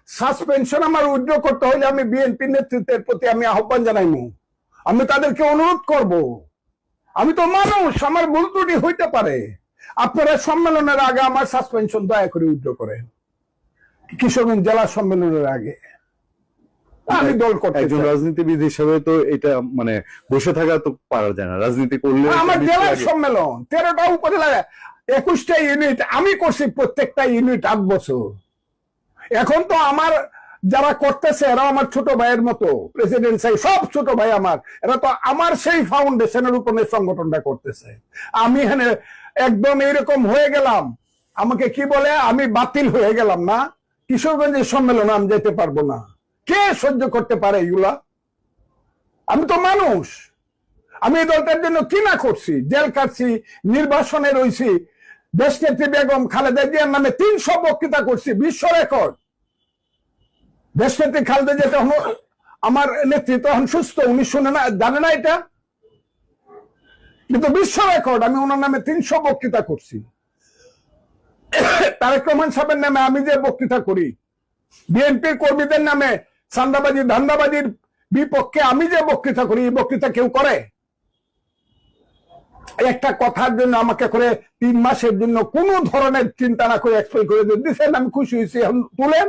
Suspension আমার withdraw করতে হলে আমি বিএনপি নেতৃত্বের প্রতি আমি আহ্বান জানাইমু, আমি তাদেরকে অনুরোধ করব। আমি তো মানুষ, আমার ভুল ত্রুটি হইতে পারে। আপনারা সম্মেলনের আগে আমার সাসপেনশন দয়া করে উইথড্র করেন, কিশোরগঞ্জ জেলা সম্মেলনের আগে। আমি দল করতে একজন রাজনীতিবিদ হিসেবে তো এটা মানে বসে থাকা তো পারা যায় না, রাজনীতি করলে। আমার জেলার সম্মেলন 13টা উপজেলা 21টা ইউনিট আমি করছি, প্রত্যেকটা ইউনিট 8 বছর। এখন তো আমার যারা করতেছে এরা আমার ছোট ভাইয়ের মতো, প্রেসিডেন্ট সাহেব সব ছোট ভাই আমার, এরা তো আমার সেই ফাউন্ডেশনের উপরে সংগঠনটা করতেছে। আমি এখানে একদম এরকম হয়ে গেলাম, আমাকে কি বলে আমি বাতিল হয়ে গেলাম না, কিশোরগঞ্জের সম্মেলন আমি যেতে পারবো না। কে সহ্য করতে পারে এগুলা? আমি তো মানুষ, আমি এই দলটার জন্য কি না করছি, জেল কাটছি, নির্বাসনে রয়েছি, দেশনেত্রী বেগম খালেদা জিয়ার নামে 300 বক্তৃতা করছি, বিশ্ব রেকর্ড। দেশনেত্রী খালেদা জিয়া তখন আমার নেত্রী তখন সুস্থ, উনি শুনে না, জানে না এটা, কিন্তু বিশ্ব রেকর্ড। আমি ওনার নামে 300 বক্তৃতা করছি। তারেক রহমান সাহেবের নামে আমি যে বক্তৃতা করি, বিএনপির কর্মীদের নামে চাঁদাবাজি ধান্দাবাজির বিপক্ষে আমি যে বক্তৃতা করি, এই বক্তৃতা কেউ করে? একটা কথার জন্য আমাকে করে 3 মাসের জন্য কোন ধরনের চিন্তা না করে এক্সপেল করে দিচ্ছেন, আমি খুশি হয়েছি। এখন তুলেন,